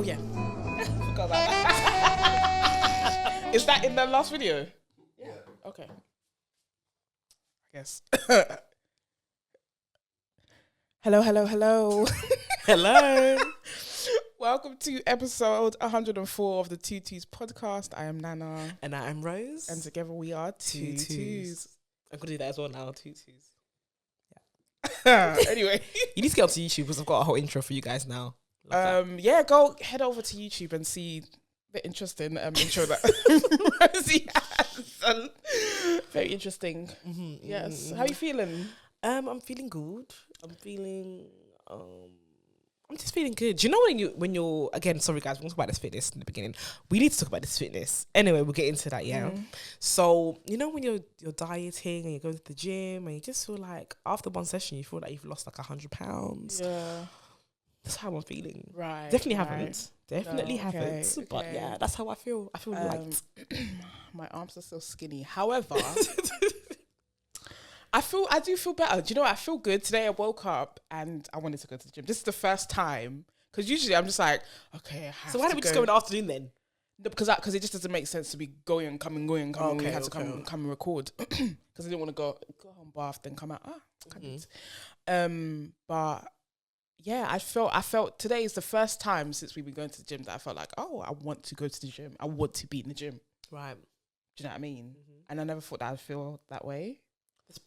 Oh yeah. Forgot about that. Is that in the last video? Yeah. Okay. I guess. Hello. Hello. Welcome to episode 104 of the Two Twos podcast. I am Nana. And I am Rose. And together we are Two Twos. I'm going to do that as well now, Two Twos. Anyway. You need to get onto YouTube because I've got a whole intro for you guys now. Yeah, go head over to YouTube and see the interesting intro that Rosie has. Very interesting. Mm-hmm, yes. How are you feeling? I'm feeling good. I'm just feeling good. Do you know when you're again, sorry guys, we'll talk about this fitness in the beginning. We need to talk about this fitness. Anyway, we'll get into that, yeah. So, you know when you're dieting and you're going to the gym and you just feel like after one session you feel like you've lost like 100 pounds. Yeah. That's how I'm feeling. Right. Definitely haven't. Definitely haven't. Okay. But yeah, that's how I feel. I feel light. My arms are still skinny. However, I do feel better. Do you know what? I feel good. Today I woke up and I wanted to go to the gym. This is the first time. Because usually I'm just like, okay, I have so why don't we just go in the afternoon then? No, because it just doesn't make sense to be going and coming. We had to come and record. Because I didn't want to go home, bath, then come out. But yeah, I felt today is the first time since we've been going to the gym that I felt like, oh, I want to go to the gym. I want to be in the gym. Right. Do you know what I mean? And I never thought that I'd feel that way.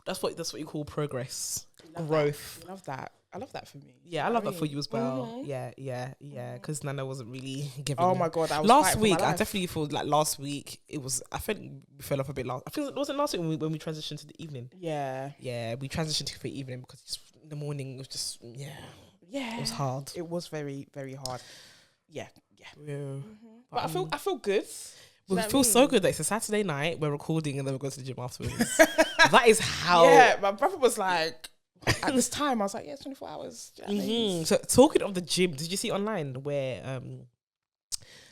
That's what you call progress, growth. I love that. I love that for me. Yeah, I love that for you as well. Yeah. Because Nana wasn't really giving. Oh my god! Last week, I definitely feel like last week it was. I think we fell off a bit. I feel it wasn't last week when we transitioned to the evening. Yeah, we transitioned to the evening because just in the morning it was just it was hard. It was very, very hard. Yeah. But I feel good. We feel so good that it's a Saturday night, we're recording and then we're going to the gym afterwards. That is how... Yeah, my brother was like, at this time, I was like, yeah, 24 hours. Do you know what I mean? So talking of the gym, did you see online where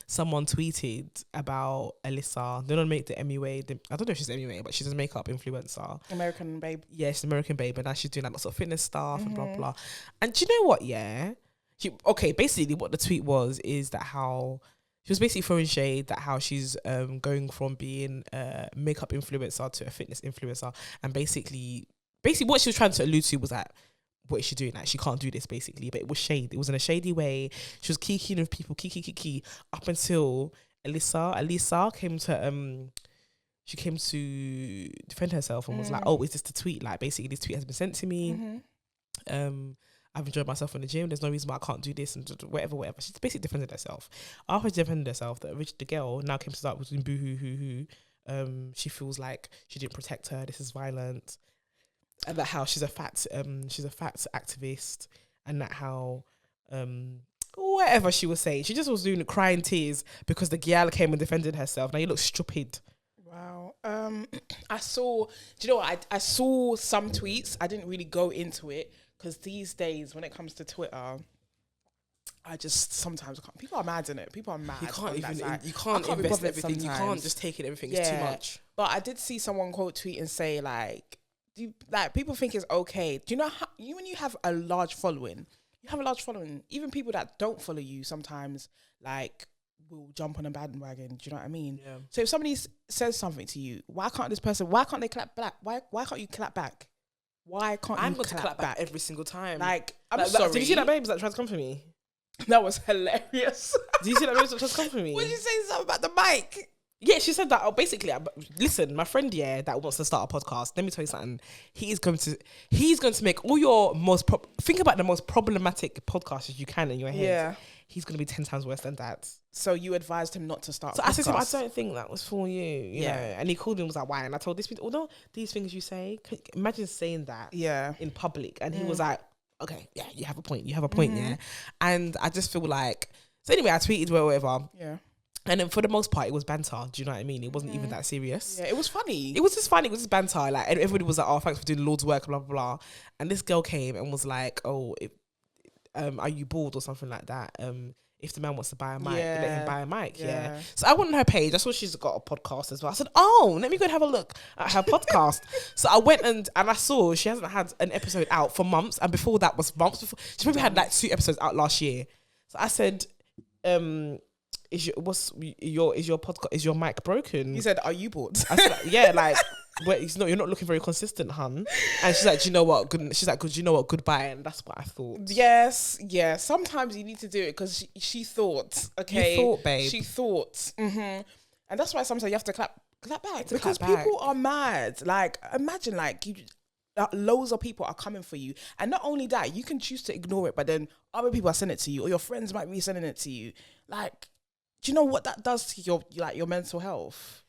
someone tweeted about Elisa? They don't make the MUA. I don't know if she's MUA, but she's a makeup influencer. American babe. Yeah, she's an American babe, and now she's doing like lots of fitness stuff and blah, blah. And do you know what, basically what the tweet was is that how... She was basically throwing shade that how she's going from being a makeup influencer to a fitness influencer. And basically what she was trying to allude to was that, what is she doing? Like, she can't do this, basically. But it was shade. It was in a shady way. She was kikiing with people, kiki, up until Elisa came to... she came to defend herself and was like, oh, is this the tweet? Like, basically, this tweet has been sent to me. I've enjoyed myself in the gym. There's no reason why I can't do this and whatever. She's basically defended herself. After she defended herself, the girl now came to start with boo hoo. She feels like she didn't protect her. This is violent, and that how she's a fat activist, and that how whatever she was saying, she just was doing crying tears because the girl came and defended herself. Now you look stupid. Wow. I saw. Do you know what? I saw some tweets. I didn't really go into it. Because these days, when it comes to Twitter, I just sometimes can't. People are mad in it. People are mad. You can't invest everything. You can't just take it. Everything is too much. But I did see someone quote tweet and say like people think it's okay. Do you know how when you have a large following, even people that don't follow you sometimes like will jump on a bandwagon. Do you know what I mean? Yeah. So if somebody says something to you, why can't they clap back? Why can't you clap back? Why can't I'm you going to clap back every single time? Like, I'm sorry. Did you see that babe that tried to come for me? That was hilarious. Did you see that babe that tried to come for me? What did you say something about the mic? Yeah, she said that. Oh, basically, listen, my friend that wants to start a podcast. Let me tell you something. He's going to make all your think about the most problematic podcasts you can in your head. Yeah. He's going to be 10 times worse than that. So you advised him not to start a podcast? I said to him, I don't think that was for you. You know? And he called me and was like, why? And I told although these things you say, imagine saying that in public. And he was like, okay, yeah, you have a point. Yeah. And I just feel like, so anyway, I tweeted whatever. Yeah. And then for the most part, it was banter. Do you know what I mean? It wasn't even that serious. Yeah, it was funny. It was just funny. It was just banter. Like, and everybody was like, oh, thanks for doing the Lord's work, blah, blah, blah. And this girl came and was like, oh, are you bored or something like that? If the man wants to buy a mic, let him buy a mic. Yeah. So I went on her page. I saw she's got a podcast as well. I said, oh, let me go and have a look at her podcast. So I went and I saw she hasn't had an episode out for months. And before that was months before. She probably had like 2 episodes out last year. So I said, is your podcast, is your mic broken? You said, are you bored? I said, yeah, like, but you're not looking very consistent, hun. And she's like, do you know what? She's like, you know what? Goodbye. And that's what I thought. Yes, yeah. Sometimes you need to do it because she thought, okay. You thought, babe. She thought. Mm-hmm. And that's why sometimes you have to clap back. Because clap back. people are mad. Like, imagine, like, loads of people are coming for you. And not only that, you can choose to ignore it, but then other people are sending it to you, or your friends might be sending it to you. Like, do you know what that does to your mental health?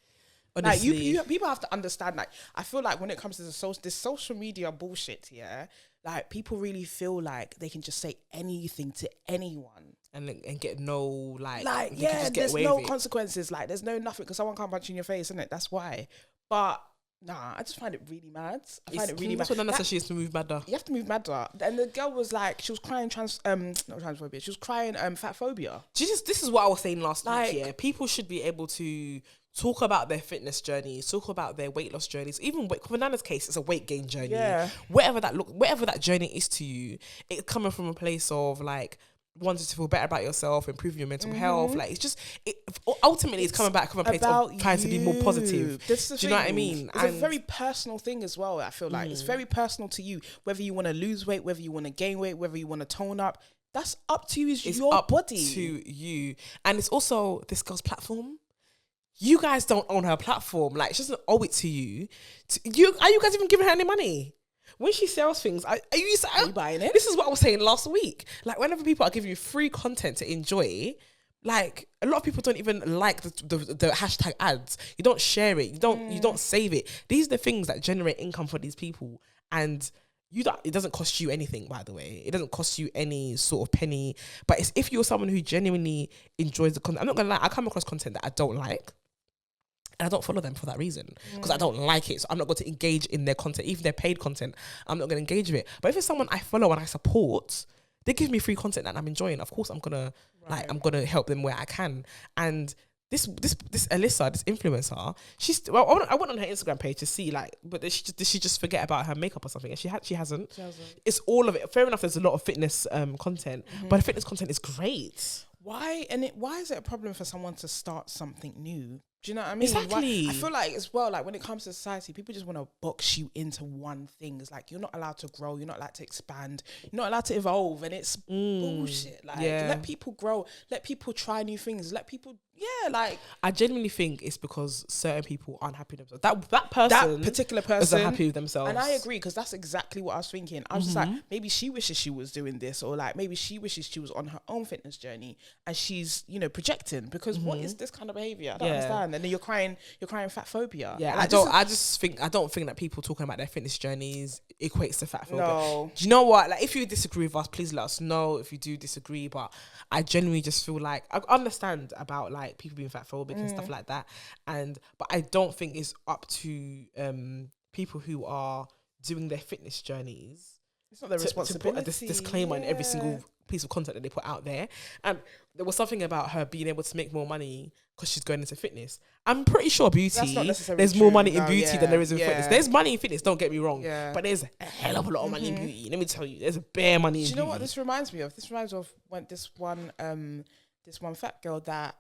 Honestly. Like people have to understand. Like, I feel like when it comes to this social media bullshit, yeah, like people really feel like they can just say anything to anyone and get no like yeah, there's no consequences. Like, there's no nothing because someone can't punch you in your face, isn't it? That's why. But nah, I just find it really mad. I find it really mad. That's what Nana said. She has to move madder. You have to move madder. And the girl was like, she was crying not transphobia. She was crying fatphobia. This is what I was saying last week. Yeah, people should be able to talk about their fitness journeys, talk about their weight loss journeys. Even for Nana's case, it's a weight gain journey. Yeah. Whatever that journey is to you, it's coming from a place of like wanting to feel better about yourself, improving your mental health. Like, it's just ultimately it's coming back from a place of trying to be more positive. Do you know what I mean? It's a very personal thing as well. I feel like it's very personal to you. Whether you want to lose weight, whether you want to gain weight, whether you want to tone up, that's up to you. It's your body. To you, and it's also this girl's platform. You guys don't own her platform. Like, she doesn't owe it to you. Are you guys even giving her any money? When she sells things, are you buying it? This is what I was saying last week. Like, whenever people are giving you free content to enjoy, like, a lot of people don't even like the hashtag ads. You don't share it. You don't save it. These are the things that generate income for these people. And it doesn't cost you anything, by the way. It doesn't cost you any sort of penny. But it's if you're someone who genuinely enjoys the content. I'm not going to lie, I come across content that I don't like. And I don't follow them for that reason because I don't like it. So I'm not going to engage in their content. Even their paid content, I'm not going to engage with it. But if it's someone I follow and I support, they give me free content that I'm enjoying. Of course, I'm going to help them where I can. And this Elisa, this influencer, I went on her Instagram page to see, like, but did she just forget about her makeup or something? And she hasn't. It's all of it. Fair enough, there's a lot of fitness content, but the fitness content is great. Why is it a problem for someone to start something new? Do you know what I mean? Exactly. I feel like as well, like when it comes to society, people just want to box you into one thing. It's like, you're not allowed to grow. You're not allowed to expand. You're not allowed to evolve. And it's bullshit. Like, let people grow. Let people try new things. Let people, I genuinely think it's because certain people aren't happy with themselves. That particular person isn't happy with themselves. And I agree, because that's exactly what I was thinking. I was just like, maybe she wishes she was doing this, or like maybe she wishes she was on her own fitness journey and she's, projecting, because what is this kind of behavior? I don't understand. And then you're crying fatphobia. Yeah, like, I don't think that people talking about their fitness journeys equates to fatphobia. No. Do you know what? Like, if you disagree with us, please let us know if you do disagree. But I genuinely just feel like I understand about like people being fatphobic and stuff like that, but I don't think it's up to people who are doing their fitness journeys. It's not their responsibility. To put a disclaimer in every single piece of content that they put out there. And there was something about her being able to make more money because she's going into fitness. I'm pretty sure there's more money in beauty than there is in fitness. There's money in fitness, don't get me wrong, but there's a hell of a lot of money in beauty. Let me tell you, there's a bare money in beauty. Do you know what this reminds me of? This reminds me of when this one fat girl that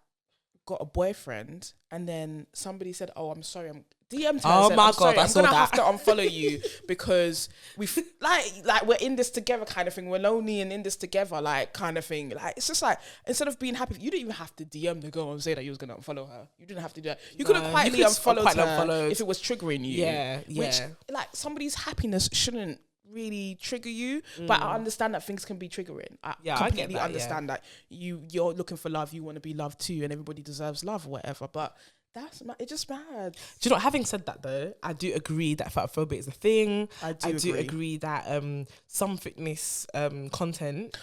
got a boyfriend, and then somebody said, "Oh, I'm sorry, I'm DM'd her." Oh said, my I'm god, sorry, I I'm saw gonna that. have to unfollow you because we like we're in this together kind of thing. We're lonely and in this together, like kind of thing. Like, it's just like, instead of being happy, you didn't even have to DM the girl and say that you was gonna unfollow her. You didn't have to do that. You could have quietly unfollowed her if it was triggering you. Yeah. Which, like, somebody's happiness shouldn't really trigger you, but I understand that things can be triggering. I completely understand that you're looking for love, you want to be loved too, and everybody deserves love or whatever, but it's just mad. Do you know, having said that though, I do agree that fatphobia is a thing. I do agree that some fitness content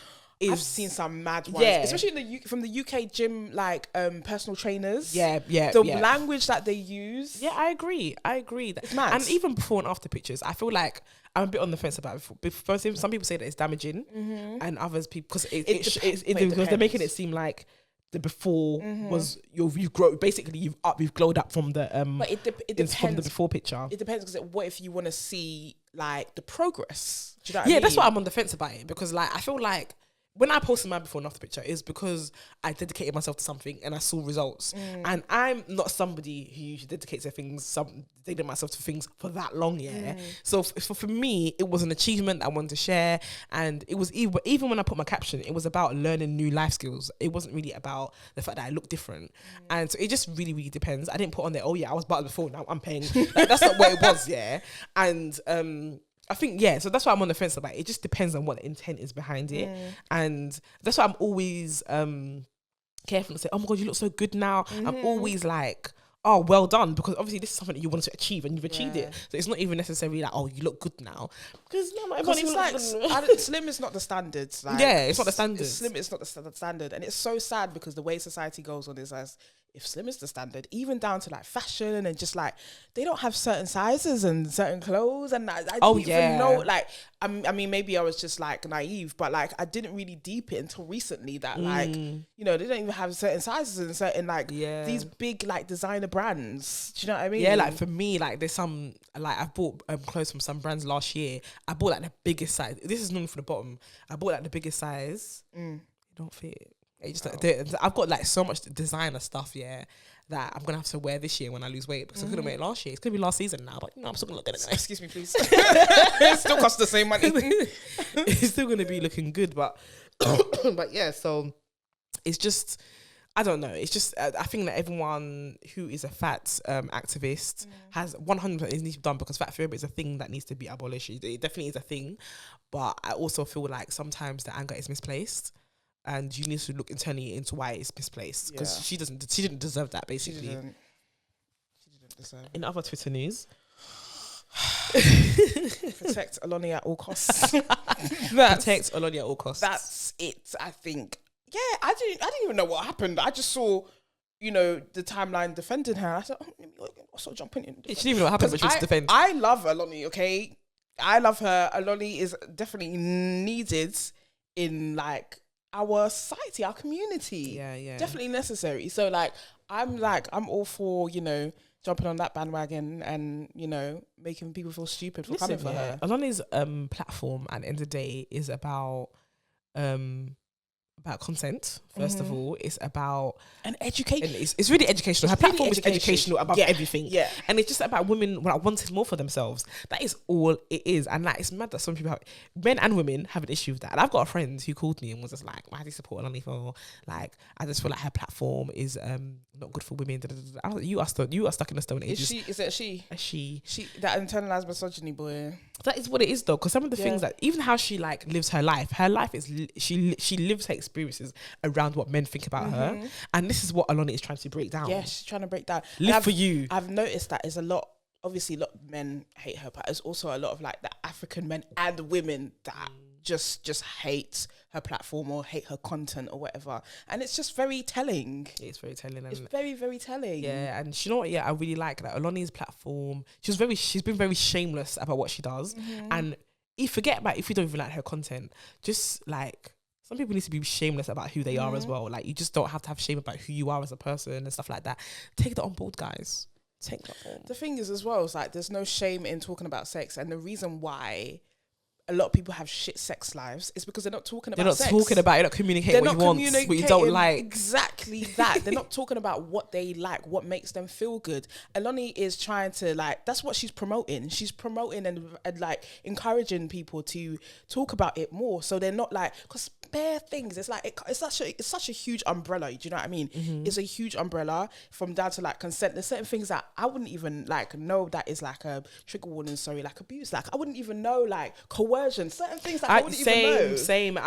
I've seen some mad ones, especially from the UK gym, like personal trainers. The language that they use. Yeah, I agree. It's mad. And even before and after pictures, I feel like I'm a bit on the fence about it. Before, some people say that it's damaging, and others people because because they're making it seem like the before was you've grown. Basically, you've glowed up from the But it depends from the before picture. It depends, because what if you want to see like the progress? Do you know what I mean? That's why I'm on the fence about it, because like I feel like when I posted my before and after picture, is because I dedicated myself to something and I saw results. And I'm not somebody who usually dedicates their things, dedicated myself to things for that long, So for me, it was an achievement I wanted to share. And it was even when I put my caption, it was about learning new life skills. It wasn't really about the fact that I look different. And so it just really, really depends. I didn't put on there, oh yeah, I was buttered before, now I'm paying. Like, that's not what it was, And I think, so that's why I'm on the fence about it. It just depends on what the intent is behind it. And that's why I'm always careful to say, oh my God, you look so good now. I'm always like, oh, well done, because obviously this is something that you wanted to achieve and you've achieved it. So it's not even necessarily like, oh, you look good now. Because not everybody it's like, slim is not the standard. Like, it's not the standard. Slim is not the standard. And it's so sad because the way society goes on is as if slim is the standard, even down to like fashion and just like, they don't have certain sizes and certain clothes. And I didn't even know, like, I mean, maybe I was just like naive, but like, I didn't really deep it until recently that like, you know, they don't even have certain sizes and certain like these big like designer brands. Do you know what I mean? Yeah, like for me, like there's some, like I've bought clothes from some brands last year. I bought like the biggest size. This is normally for the bottom. I bought like the biggest size. It don't fit. I've got like so much designer stuff, that I'm gonna have to wear this year when I lose weight, because I couldn't wear it last year. It's gonna be last season now, but I'm still gonna look good anyway. Excuse me, please. It still costs the same money. It's still gonna be looking good, but so it's just, I don't know. It's just I think that everyone who is a fat activist has 100% needs to be done, because fat phobia is a thing that needs to be abolished. It definitely is a thing, but I also feel like sometimes the anger is misplaced. And you need to look internally into why it's misplaced, because she didn't deserve that, basically. She didn't deserve it. In other Twitter news, protect Oloni at all costs. Protect Oloni at all costs. That's it, I think. Yeah, I didn't even know what happened. I just saw, you know, the timeline defending her. I said, I'll start jumping in. She didn't even know what happened, but she was defending. I love Oloni, okay? I love her. Oloni is definitely needed in like our society, our community. Yeah. Definitely necessary. So like I'm all for, you know, jumping on that bandwagon and, you know, making people feel stupid for coming for her. Oloni's platform at the end of the day is about consent. First of all, it's about education. It's really educational. Her platform is educational above everything. Yeah, and it's just about women wanting more for themselves. That is all it is. And like, it's mad that some people men and women have an issue with that. And I've got a friend who called me and was just like, "Why do you support Oloni for? Like, I just feel like her platform is not good for women." I was like, you are stuck in the stone age. Is it she? She that internalized misogyny, boy. That is what it is, though, because some of the things that, even how she like lives her life is she lives her experiences around what men think about her, and this is what Oloni is trying to break down. Yeah, she's trying to break down. Live for you. I've noticed that there's a lot of men hate her, but there's also a lot of like the African men and women that just hate her platform or hate her content or whatever, and it's just very telling. It's very telling. It's very, very telling. Yeah, and you know what? Yeah, I really like that Oloni's platform. She's been very shameless about what she does, and forget about if you don't even like her content. Just like, some people need to be shameless about who they are as well. Like, you just don't have to have shame about who you are as a person and stuff like that. Take that on board, guys. Take that on. The thing is as well, it's like there's no shame in talking about sex, and the reason why a lot of people have shit sex lives is because they're not talking about sex. You're not communicating what you want, what you don't like. Exactly that. They're not talking about what they like, what makes them feel good. Oloni is trying to like, that's what she's promoting. She's promoting and like encouraging people to talk about it more. So they're not like, because bare things, it's like, it's such a huge umbrella. Do you know what I mean? It's a huge umbrella from down to like consent. There's certain things that I wouldn't even like know that is like a trigger warning, like abuse. Like I wouldn't even know like coercion, certain things that I wouldn't even know. Same. When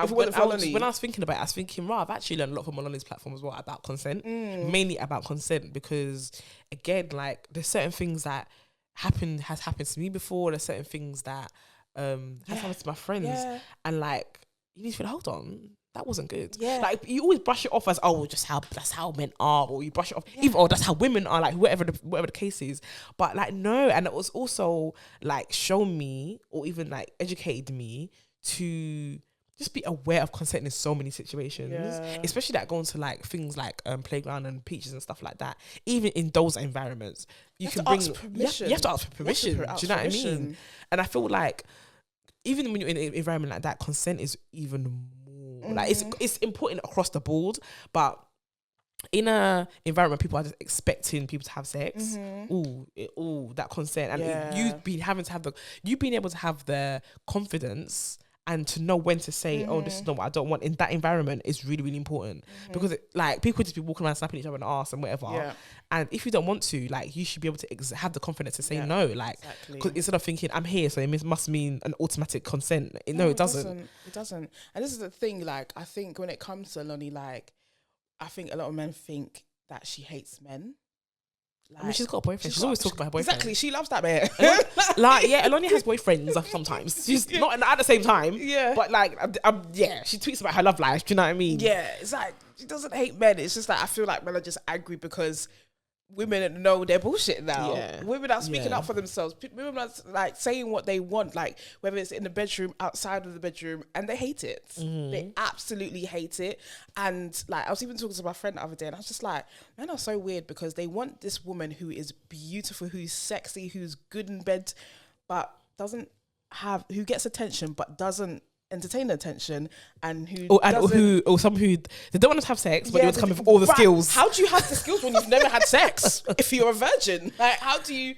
I was thinking about it, I was thinking, I've actually learned a lot from Oloni's platform as well about consent, mainly about consent, because again, like there's certain things that has happened to me before. There's certain things that has happened to my friends, and like you need to feel, hold on, that wasn't good. Yeah. Like you always brush it off as, oh, that's how men are, or you brush it off, even, oh, that's how women are, like whatever the case is. But like, no, and it was also like shown me, or even like educated me to just be aware of consent in so many situations, especially that going to like things like playground and beaches and stuff like that. Even in those environments, you have to ask for permission. Do you know what I mean? And I feel like even when you're in an environment like that, consent is even more Like it's important across the board, but in a environment people are just expecting people to have sex, that consent, and you've been able to have the confidence and to know when to say, oh, this is not what I don't want in that environment is really, really important. Because like people just be walking around slapping each other in the arse and whatever. Yeah. And if you don't want to, like, you should be able to have the confidence to say no. Like, cause instead of thinking I'm here, so it must mean an automatic consent. No, it doesn't. It doesn't. And this is the thing. Like, I think when it comes to Lonnie, like, I think a lot of men think that she hates men. Like, I mean, she's got a boyfriend. She's always talking about her boyfriend. Exactly, she loves that man. Like, yeah, Oloni has boyfriends sometimes. She's not at the same time. Yeah, but like, she tweets about her love life. Do you know what I mean? Yeah, it's like she doesn't hate men. It's just like I feel like men are just angry because women know their bullshit now. Yeah. Women are speaking up for themselves. Women are like saying what they want, like whether it's in the bedroom, outside of the bedroom, and they hate it. They absolutely hate it. And like I was even talking to my friend the other day, and I was just like, men are so weird because they want this woman who is beautiful, who's sexy, who's good in bed, but who gets attention but doesn't entertain attention, and someone who they don't want to have sex, but they want to come with all the skills. How do you have the skills when you've never had sex? If you're a virgin, like how do you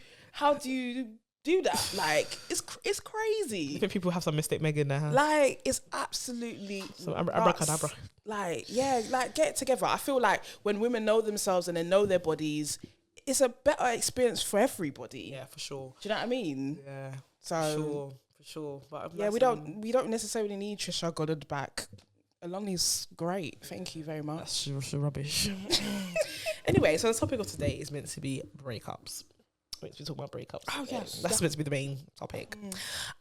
do that? Like it's crazy. I think people have some mistake Megan now. Like it's absolutely abracadabra. Like get it together. I feel like when women know themselves and they know their bodies, it's a better experience for everybody. Yeah, for sure. Do you know what I mean? Yeah. So sure, but yeah, we don't necessarily need Trisha Goddard back. Oloni's great. Thank you very much. That's rubbish. Anyway, so the topic of today is meant to be breakups. We're talking about breakups. Oh yes, that's meant to be the main topic.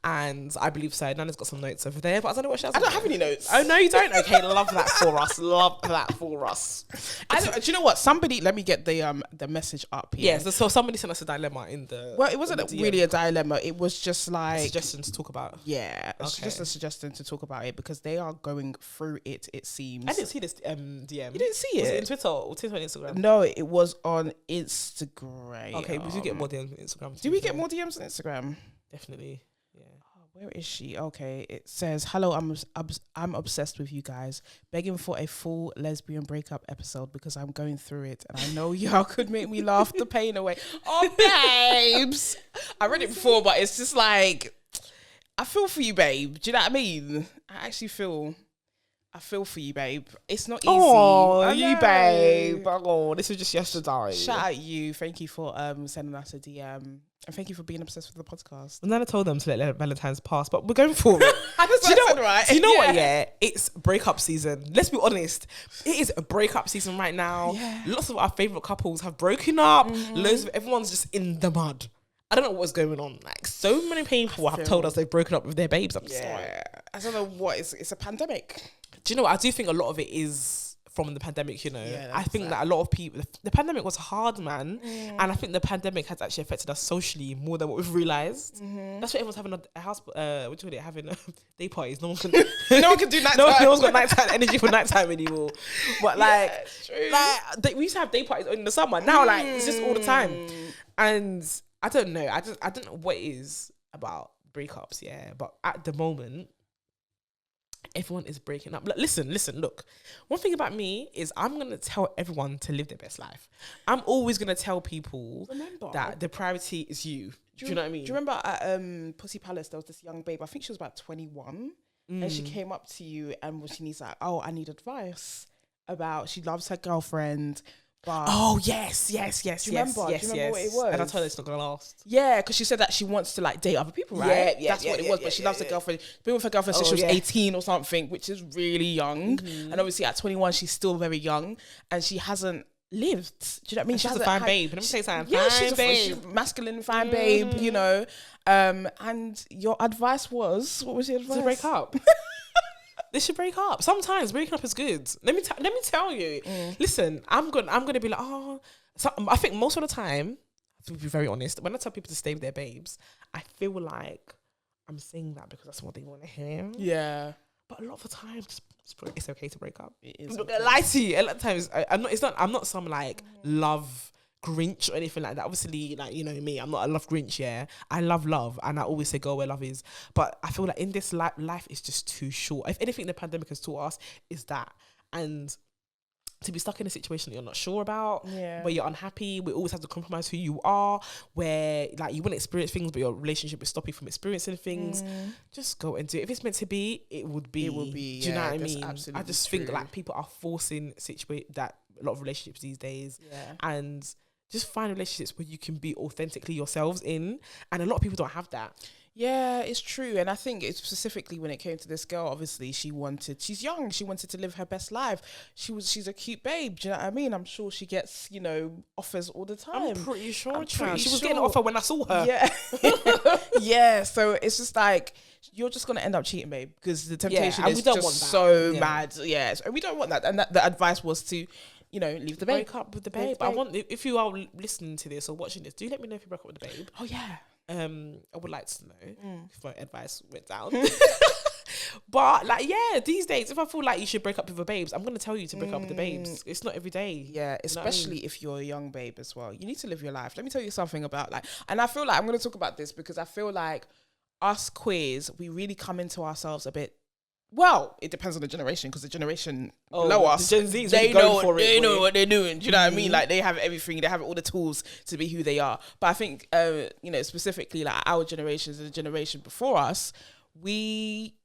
And I believe so. Nana's got some notes over there, but I don't know what she has. I don't have any notes. Oh no, you don't. Okay, love that for us. Love that for us. Do you know what? Somebody, let me get the message up here. Yes, so somebody sent us a dilemma in the. Well, it wasn't really a dilemma. It was just like a suggestion to talk about. Yeah, it's just a suggestion to talk about it because they are going through it. It seems. I didn't see this DM. You didn't see it? Was it in Twitter or Instagram? No, it was on Instagram. Okay, we do get more DMs on Instagram. Do we get more DMs on Instagram? Definitely. Yeah. Oh, where is she? Okay, it says, "Hello, I'm obsessed with you guys. Begging for a full lesbian breakup episode because I'm going through it, and I know y'all could make me laugh the pain away." Oh, babes, I read it before, but it's just like I feel for you, babe. Do you know what I mean? I feel for you, babe. It's not easy. Oh, you, babe. Oh, this was just yesterday. Shout out you. Thank you for sending us a DM. And thank you for being obsessed with the podcast. And then I told them to let Valentine's pass, but we're going forward. Do you know what? Yeah, it's breakup season. Let's be honest. It is a breakup season right now. Yeah. Lots of our favourite couples have broken up. Everyone's just in the mud. I don't know what's going on. Like, so many people have told us they've broken up with their babes. I'm just like, I don't know what. It's a pandemic. Do you know what? I do think a lot of it is from the pandemic, you know. Yeah, I think that a lot of people, the pandemic was hard, man. And I think the pandemic has actually affected us socially more than what we've realised. That's why everyone's having a house, having day parties. No one can do nighttime. No one's got nighttime energy for nighttime anymore. But we used to have day parties in the summer. Now, it's just all the time. And I don't know. I don't know what it is about breakups, but at the moment, everyone is breaking up. Listen, look. One thing about me is I'm going to tell everyone to live their best life. I'm always going to tell people that the priority is you. Do you know what I mean? Do you remember at Pussy Palace, there was this young babe, I think she was about 21, and she came up to you and she needs like, I need advice about, she loves her girlfriend, but... Oh, yes. Do you remember what it was? And I told her it's not going to last. Yeah, because she said that she wants to like date other people, right? That's what it was, but she loves her girlfriend. She's been with her girlfriend since she was 18 or something, which is really young. And obviously at 21, she's still very young and she hasn't lived. Do you know what I mean? She's a fine babe. Let me say something. Yeah, she's a masculine fine babe, you know. And your advice was, what was your advice? To break up. They should break up. Sometimes breaking up is good. Let me tell you. Listen, I'm gonna be like, I think most of the time, to be very honest, when I tell people to stay with their babes, I feel like I'm saying that because that's what they want to hear. Yeah. But a lot of the time, it's okay to break up. It is. I'm not gonna lie to you. A lot of times, I'm not some like love grinch or anything like that. Obviously, like, you know me, I'm not a love grinch. Yeah, I love, and I always say go where love is. But I feel like in this life is just too short. If anything the pandemic has taught us is that. And to be stuck in a situation that you're not sure about, where you're unhappy, we always have to compromise who you are, where like you want to experience things but your relationship is stopping you from experiencing things, just go and do it. If it's meant to be, it would be. Do you know what I mean? I just think like people are forcing that a lot of relationships these days, and just find relationships where you can be authentically yourselves in, and a lot of people don't have that. Yeah, it's true. And I think it's specifically when it came to this girl, obviously she's young, she wanted to live her best life. She's a cute babe, do you know what I mean? I'm sure she gets, offers all the time. I'm pretty sure she was getting an offer when I saw her. Yeah. Yeah, so it's just like, you're just going to end up cheating, babe, because the temptation is just so mad. Yeah, and we don't want that. And the advice was to, leave the babe. Break up with the babe. I want, if you are listening to this or watching this, do let me know if you broke up with the babe. Oh, yeah. I would like to know if my advice went down. But these days, if I feel like you should break up with the babes, I'm gonna tell you to break up with the babes. It's not every day. Yeah, especially if you're a young babe as well. You need to live your life. Let me tell you something about and I feel like I'm gonna talk about this because I feel like us queers, we really come into ourselves a bit. Well, it depends on the generation, because the generation below us, the Gen Zs, they know what they're doing. Do you know what I mean? Like, they have everything, they have all the tools to be who they are. But I think, specifically like our generations and the generation before us, we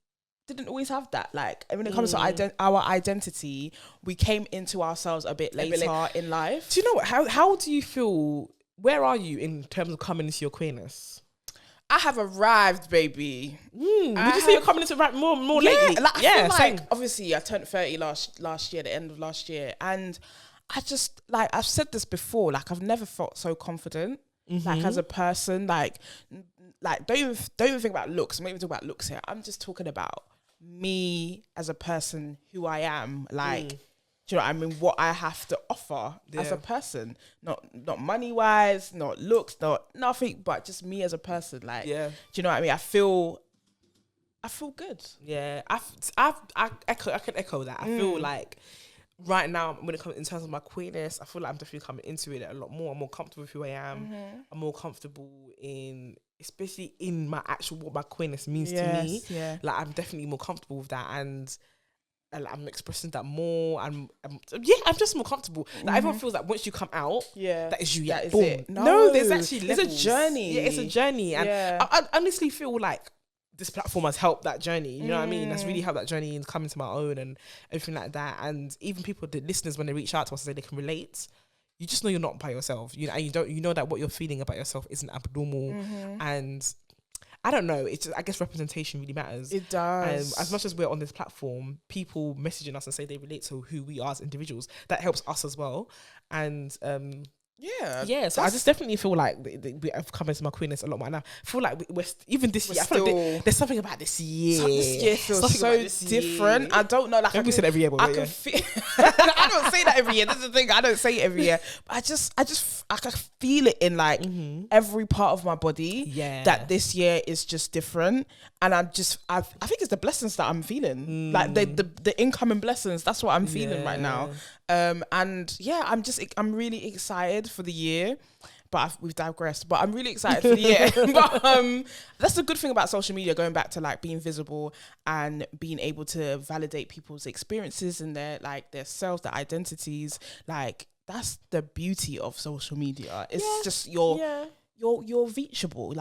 didn't always have that. Like, when it comes to our identity, we came into ourselves a bit later in life. Do you know what? How do you feel? Where are you in terms of coming into your queerness? I have arrived, baby. Would you say you're coming into right more lately? I feel like, obviously, I turned 30 last year, the end of last year, and I just, I've said this before, I've never felt so confident, as a person, don't even think about looks. I'm not even talking about looks here. I'm just talking about me as a person, who I am, do you know what I mean? What I have to offer as a person, not money wise, not looks, not nothing, but just me as a person. Do you know what I mean? I feel good. Yeah, I can echo that. I feel like right now, when it comes in terms of my queerness, I feel like I'm definitely coming into it a lot more. I'm more comfortable with who I am. I'm more comfortable especially in my what my queerness means to me. Yeah. I'm definitely more comfortable with that, and I'm expressing that more. I'm just more comfortable. Everyone feels like once you come out, that is you. That is boom. it. No, there's actually levels. It's a journey. Yeah, it's a journey, and I honestly feel like this platform has helped that journey. You know what I mean? That's really helped that journey and coming to my own and everything like that. And even the listeners, when they reach out to us and say they can relate, you just know you're not by yourself. And you know that what you're feeling about yourself isn't abnormal. And I don't know. It's just, I guess representation really matters. It does. As much as we're on this platform, people messaging us and say they relate to who we are as individuals, that helps us as well. And so I just definitely feel like we have come into my queerness a lot more. And I feel like we're even this year, I feel like there's something about this year. This year feels so different. Year. I don't know. We say it every year, but I can feel. I don't say that every year. This is the thing. I don't say it every year. But I can feel it in every part of my body. Yeah. That this year is just different, and I think it's the blessings that I'm feeling. The incoming blessings. That's what I'm feeling right now. I'm really excited for the year, but we've digressed, but I'm really excited for the year. But that's the good thing about social media, going back to being visible and being able to validate people's experiences and their selves, their identities. That's the beauty of social media. It's just you're reachable.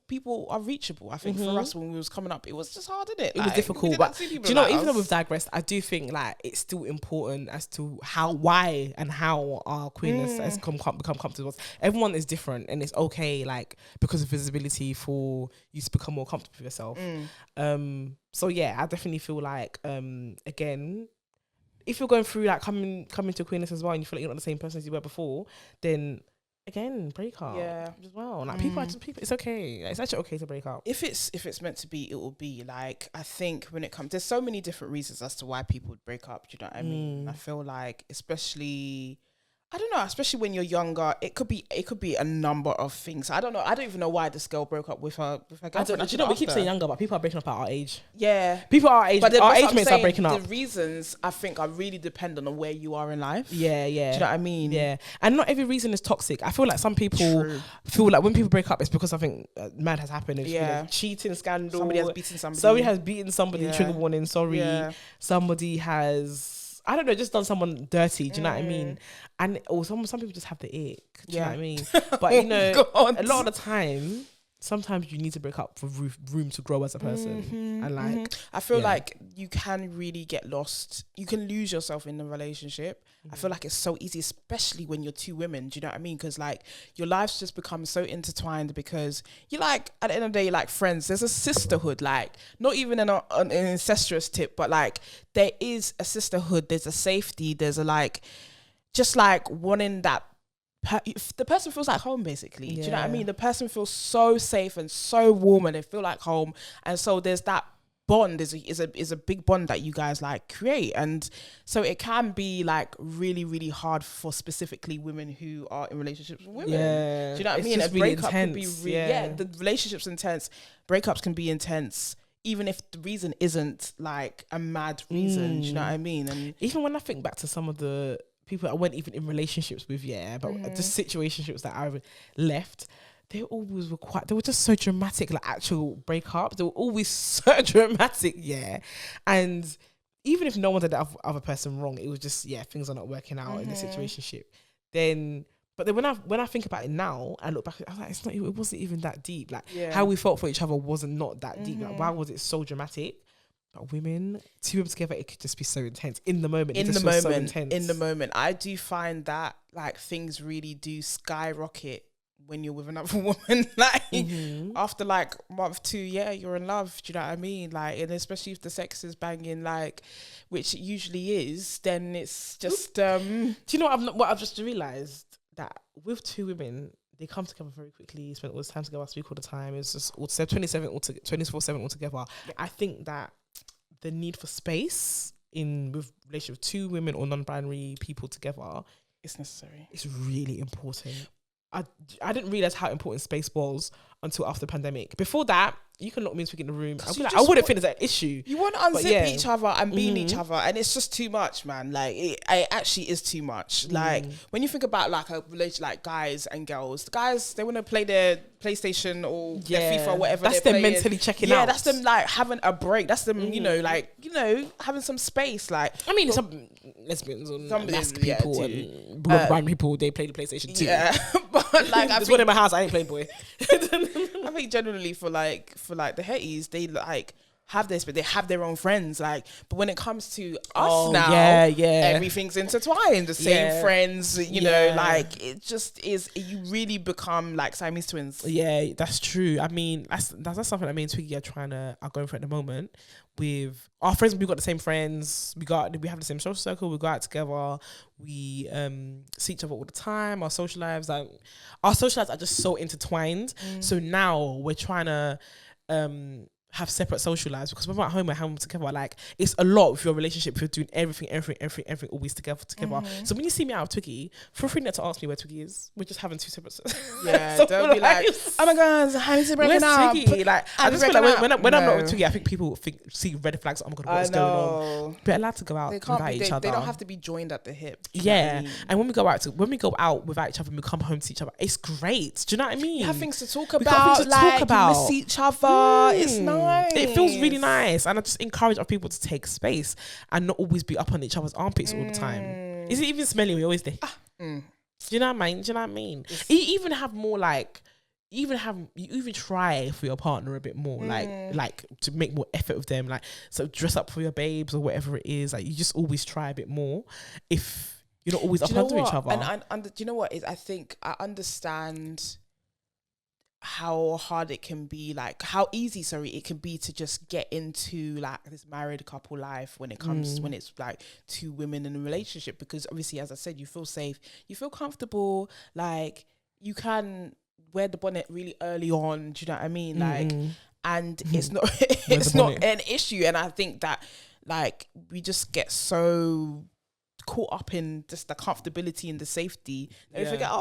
People are reachable. I think for us when we was coming up, it was just hard, didn't it? It was difficult. But do you know, even though we've digressed, I do think it's still important as to why and how our queerness has become comfortable. Everyone is different, and it's okay, because of visibility, for you to become more comfortable with yourself. So yeah, I definitely feel again, if you're going through coming to queerness as well, and you feel like you're not the same person as you were before, then again, break up as well. People, it's okay. It's actually okay to break up. If it's meant to be, it will be. I think when it comes, there's so many different reasons as to why people would break up. Do you know what I mean? I feel especially, I don't know, especially when you're younger, it could be a number of things. I don't know. I don't even know why this girl broke up with her girlfriend. You know, we keep saying younger, but people are breaking up at our age. Yeah. People our age, but our age mates are breaking up. The reasons, I think, are really dependent on where you are in life. Yeah. Do you know what I mean? Yeah. And not every reason is toxic. I feel like some people feel like when people break up, it's because something mad has happened. It's cheating scandal. Somebody has beaten somebody. Trigger warning, sorry. Yeah. Somebody has... I don't know, just done someone dirty. Do you know what I mean? And or some people just have the ick. Do you know what I mean? But you know, a lot of the time, sometimes you need to break up for room to grow as a person. And like, I feel like you can really get lost. You can lose yourself in a relationship. I feel like it's so easy, especially when you're two women. Do you know what I mean? Because like your lives just become so intertwined because you're like, at the end of the day, like friends. There's a sisterhood, like not even an incestuous tip, but like there is a sisterhood. There's a safety. There's a like, just like wanting that. The person feels like home, basically. Do you know what I mean? The person feels so safe and so warm, and they feel like home. And so there's that bond. Is a big bond that you guys like create, and so it can be like really, really hard for specifically women who are in relationships with women. Yeah, do you know what I mean? A breakup can be the relationship's intense. Breakups can be intense, even if the reason isn't like a mad reason. Do you know what I mean? And even when I think back to some of the people I weren't even in relationships with, but just situationships that I left, they were just so dramatic, like actual breakups. They were always so dramatic, and even if no one did the other person wrong, it was just things are not working out in the situationship. But then when I think about it now, I look back, I was like, it wasn't even that deep. Like how we felt for each other wasn't not that deep. Like why was it so dramatic? But women, two women together, it could just be so intense in the moment. In the moment, I do find that like things really do skyrocket when you're with another woman. Like after like month 2, you're in love. Do you know what I mean? Like, and especially if the sex is banging, like, which it usually is, then it's just. Do you know what I've just realised? That with two women, they come together very quickly, spend all this time together, speak all the time. It's just 24/7 altogether. I think that the need for space with relationship with two women or non-binary people together, it's necessary. It's really important. I didn't realize how important space was until after the pandemic. Before that, you can lock me in the room. I wouldn't think it's an issue. You want to unzip each other and be in each other, and it's just too much, man. Like it actually is too much. Like when you think about like a relation, like guys and girls, the guys, they want to play their PlayStation or their FIFA or whatever. That's them mentally checking out. Yeah, that's them like having a break. That's them, having some space. Like I mean, some lesbians or mask people and blind people, they play the PlayStation too. Yeah, but like there's one in my house. I ain't playing boy. I think generally for like the hetties, they like have this, but they have their own friends. Like, but when it comes to us now, everything's intertwined. The same friends, you know, like it just is. You really become like Siamese twins. Yeah, that's true. I mean, that's something that me and Twiggy are going for at the moment. With our friends, we've got the same friends. We have the same social circle. We go out together. We see each other all the time. Our social lives are just so intertwined. So now we're trying to have separate social lives, because when we're at home, we're home together. Like, it's a lot with your relationship if you're doing everything always together. So when you see me out of Twiggy, feel free not to ask me where Twiggy is. We're just having two separate don't be like, oh my god, how is it breaking up? Twiggy? Like, I just feel like when I'm not with Twiggy, I think people see red flags. Oh my god, what's going on? We're allowed to go out without each other. They don't have to be joined at the hip. Yeah, and when we go out without each other and we come home to each other, it's great. Do you know what I mean? You have things to talk about. You miss each other. It's nice. It feels really nice, and I just encourage other people to take space and not always be up on each other's armpits all the time. Is it even smelly when you're always there? Do you know what I mean? Do you know what I mean? You even have more like, you even try for your partner a bit more, like to make more effort with them, like so dress up for your babes or whatever it is. Like you just always try a bit more if you're not always up under each other. And do you know what is? I think I understand how hard it can be, like how easy it can be to just get into like this married couple life when it's like two women in a relationship, because obviously, as I said, you feel safe, you feel comfortable, like you can wear the bonnet really early on, do you know what I mean? Like, and it's not an issue. And I think that like we just get so caught up in just the comfortability and the safety. And you forget,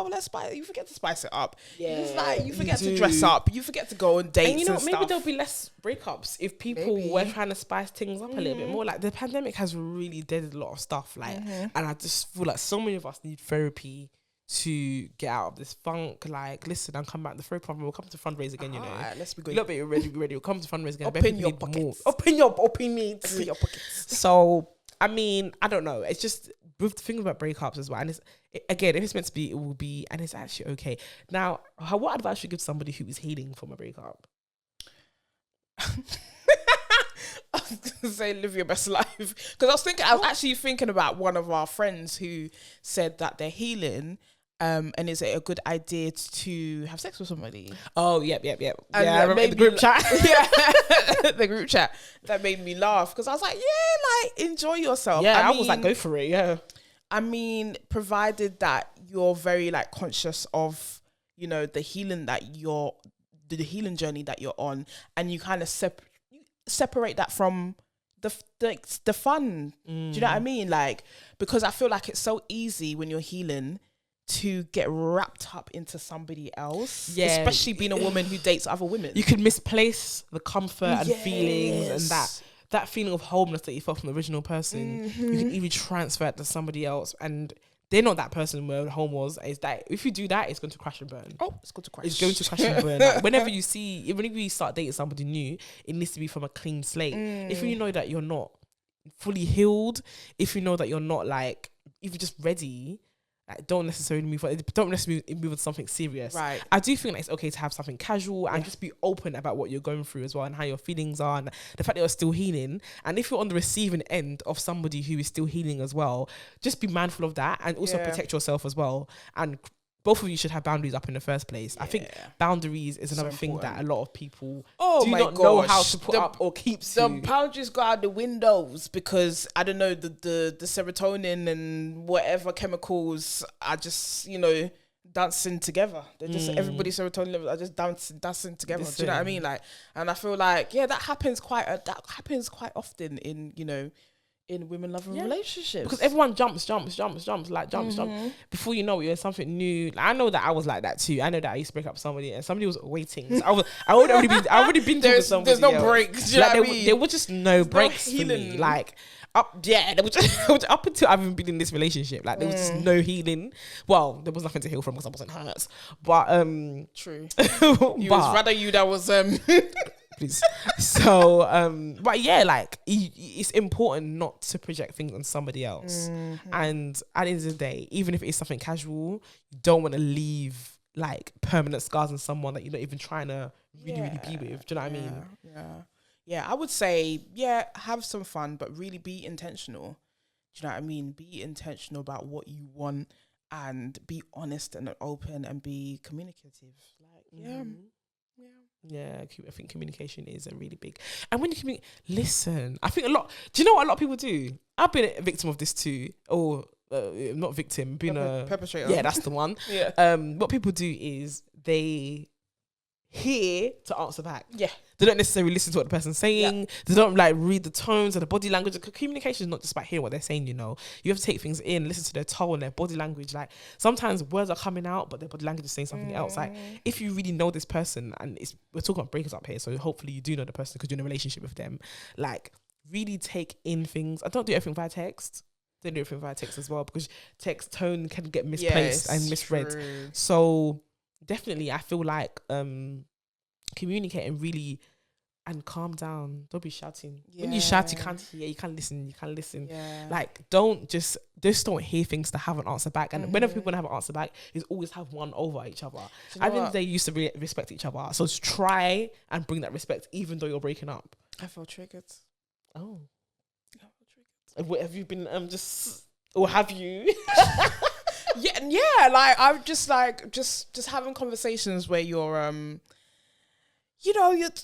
you forget to spice it up. Yeah, it's like you forget to dress up. You forget to go on dates. And you know, and maybe stuff. there'll be less breakups if people were trying to spice things up a little bit more. Like the pandemic has really deaded a lot of stuff. Like, and I just feel like so many of us need therapy to get out of this funk. Like, listen, I'm coming back to the therapy program. We'll come to fundraise again, you know. Alright, let's be A good. little bit ready. We'll come to fundraise again. Open your pockets. Open your pockets. So, I mean, I don't know. It's just with the thing about breakups as well. And again, if it's meant to be, it will be, and it's actually okay. Now, what advice should you give somebody who is healing from a breakup? I was gonna say live your best life, because I was actually thinking about one of our friends who said that they're healing, and is it a good idea to have sex with somebody? Oh, yep. And I remember the group chat. Yeah, the group chat. That made me laugh because I was like, yeah, like enjoy yourself. Yeah, I was like, go for it. Yeah. I mean, provided that you're very like conscious of, you know, the healing journey that you're on, and you kind of separate that from the fun. Do you know what I mean? Like, because I feel like it's so easy when you're healing to get wrapped up into somebody else, especially being a woman who dates other women. You could misplace the comfort and feelings and that feeling of wholeness that you felt from the original person. You can even transfer it to somebody else, and they're not that person where the home was. Is that if you do that, it's going to crash and burn. Oh, it's going to crash. It's going to crash and burn. Like, whenever you start dating somebody new, it needs to be from a clean slate. If you know that you're not fully healed, if you know that you're not like, if you're just ready, like, don't necessarily move on. Don't necessarily move on to something serious. Right. I do think that it's okay to have something casual and just be open about what you're going through as well, and how your feelings are, and the fact that you're still healing. And if you're on the receiving end of somebody who is still healing as well, just be mindful of that, and also protect yourself as well. And both of you should have boundaries up in the first place. I think boundaries is another thing that a lot of people do not know how to put up or keep. The boundaries go out the windows because, I don't know, the serotonin and whatever chemicals are just, you know, dancing together. They're just everybody's serotonin levels are just dancing together. Do you know what I mean? Like, and I feel like that happens quite often in, you know, in women loving relationships, because everyone jumps before you know it, you're in something new. Like, I know that I was like that too. I know that I used to break up with somebody and somebody was waiting. So I would already been with somebody. There's no breaks. Like, there was just no breaks for me. Like there was just, up until I've even been in this relationship, like there was just no healing. Well, there was nothing to heal from because I wasn't hurt. But true. It was rather you that was please. So, but yeah, like it's important not to project things on somebody else. And at the end of the day, even if it's something casual, you don't want to leave like permanent scars on someone that you're not even trying to really be with. Do you know what I mean? Yeah. I would say, have some fun, but really be intentional. Do you know what I mean? Be intentional about what you want, and be honest and open, and be communicative. Like, Yeah, I think communication is a really big. And when you listen, I think a lot. Do you know what a lot of people do? I've been a victim of this too, or not victim, being a perpetrator. Yeah, that's the one. What people do is they hear to answer back. Yeah, they don't necessarily listen to what the person's saying. Yeah. They don't like read the tones and the body language. Communication is not just about hearing what they're saying. You know, you have to take things in, listen to their tone, their body language. Like sometimes words are coming out, but their body language is saying something else. Like if you really know this person, and we're talking about breakups up here, so hopefully you do know the person because you're in a relationship with them. Like really take in things. I don't do everything via text. Don't do everything via text as well, because text tone can get misplaced and misread. True. So definitely, I feel like communicating really and calm down. Don't be shouting. Yeah. When you shout, you can't hear. You can't listen. Yeah. Like don't hear things to have an answer back. And whenever people have an answer back, is always have one over each other. I think they used to respect each other. So try and bring that respect, even though you're breaking up. I feel triggered. Oh, have you been or have you? yeah. Like I'm just having conversations where you're you know, you're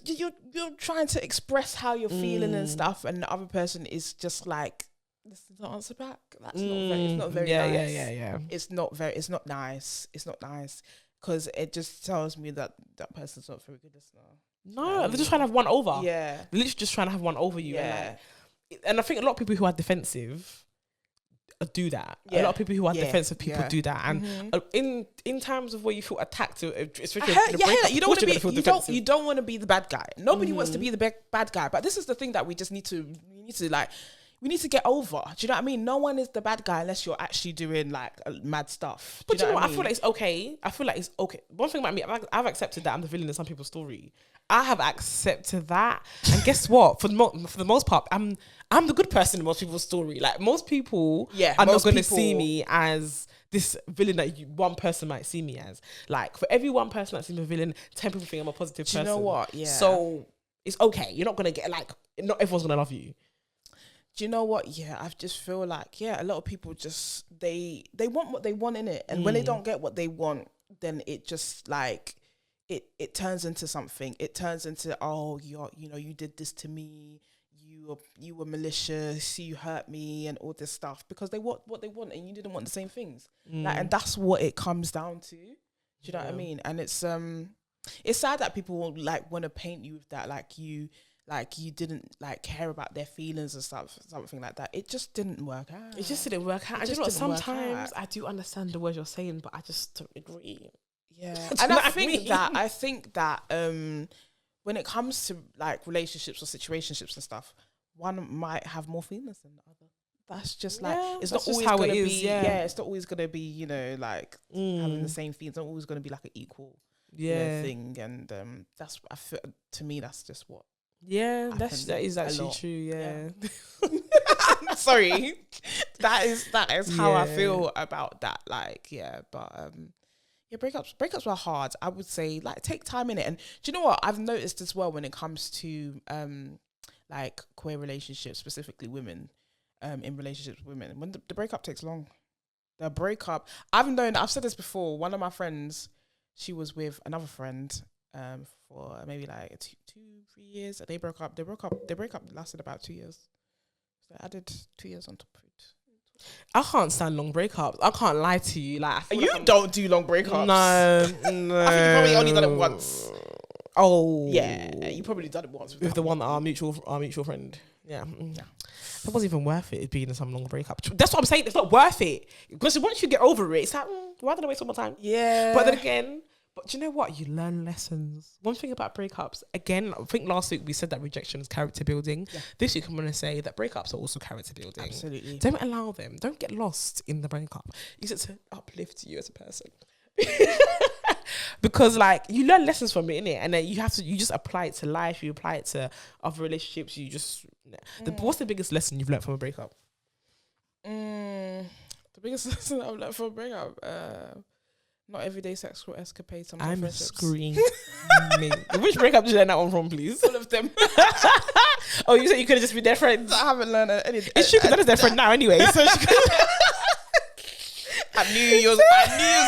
trying to express how you're feeling and stuff, and the other person is just like, this is not answer back. That's not very nice. Yeah. It's not nice. It's not nice because it just tells me that person's not very good listener. No, they're just trying to have one over. Yeah, they're literally just trying to have one over you. Yeah, and I think a lot of people who are defensive do that. A lot of people who are defensive people do that, and in times of where you feel attacked, especially you don't want to be, you don't want to be the bad guy. Nobody wants to be the bad guy. But this is the thing that we need to get over. Do you know what I mean? No one is the bad guy unless you're actually doing like mad stuff. But you know what? I feel like it's okay. One thing about me, I've accepted that I'm the villain in some people's story. I have accepted that, and guess what? For the most part, I'm the good person in most people's story. Like most people are not going to see me as this villain that one person might see me as. Like for every one person that sees me a villain, 10 people think I'm a positive person. Do you know what? Yeah. So it's okay. You're not going to get like, not everyone's going to love you. Do you know what? Yeah, I just feel like, a lot of people just, they want what they want in it. And when they don't get what they want, then it just like, it turns into something. It turns into, oh, you did this to me. You were malicious. You hurt me and all this stuff because they want what they want and you didn't want the same things. Like, and that's what it comes down to. Do you know what I mean? And it's sad that people like want to paint you with that, like you didn't like care about their feelings and stuff, something like that. It just didn't work out. It just didn't work out. Sometimes I do understand the words you're saying, but I just don't agree. Yeah. And I think that when it comes to like relationships or situationships and stuff, one might have more feelings than the other. That's just like, it's not always going to be, it's not always going to be, like having the same feelings. It's not always going to be like an equal thing. And that's, I feel, to me, that's just what. Yeah, that is actually true. Yeah. Sorry, that is how I feel about that. Like, but breakups were hard. I would say, like, take time in it. And do you know what I've noticed as well when it comes to like queer relationships, specifically women, in relationships with women, when the breakup takes long. The breakup, I've said this before. One of my friends, she was with another friend for maybe like 2-3 years. They broke up. The breakup lasted about 2 years. So I added 2 years on top of it. I can't stand long breakups. I can't lie to you. Like don't do long breakups. No. I think you probably only done it once. Oh yeah, you probably done it once with the one, our mutual friend. Yeah. It wasn't even worth it being in some long breakup. That's what I'm saying. It's not worth it because once you get over it, it's like, why did I waste all my time? Yeah. But then again. But do you know what? You learn lessons. One thing about breakups, again, I think last week we said that rejection is character building. Yeah. This week I'm going to say that breakups are also character building. Absolutely. Don't allow them. Don't get lost in the breakup. Use it to uplift you as a person. Because like you learn lessons from it, innit? And then you just apply it to life. You apply it to other relationships. You just, what's the biggest lesson you've learned from a breakup? The biggest lesson I've learned from a breakup, not everyday sexual escapades. I'm screaming. Which breakup did you learn that one from, please? All of them. Oh, you said you could have just been their friends. I haven't learned anything. It's true because that is their friend now anyway. So I knew you was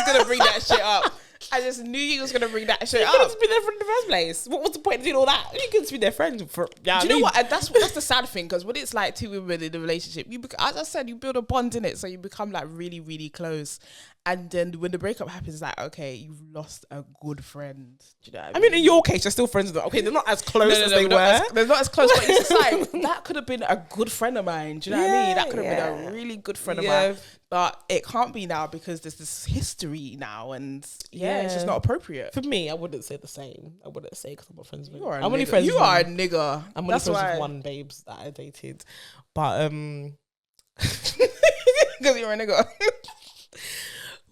gonna bring that shit up. I just knew you was gonna bring that shit up. You could have been their friend in the first place. What was the point of doing all that? You could just be their friend for. Do you know what? And that's the sad thing, because when it's like two women in a relationship, as I said, you build a bond in it, so you become like really, really close. And then when the breakup happens, it's like, okay, you've lost a good friend. Do you know what I mean? In your case, you're still friends with them. Okay, they're not as close as they were. They're not as close, but it's just like, that could have been a good friend of mine. Do you know what I mean? That could have been a really good friend of mine. But it can't be now because there's this history now, and it's just not appropriate. For me, I wouldn't say the same. I wouldn't say because I'm not friends with you. I'm only friends. You are a nigga. I'm only friends with one babes that I dated, but because you're a nigga.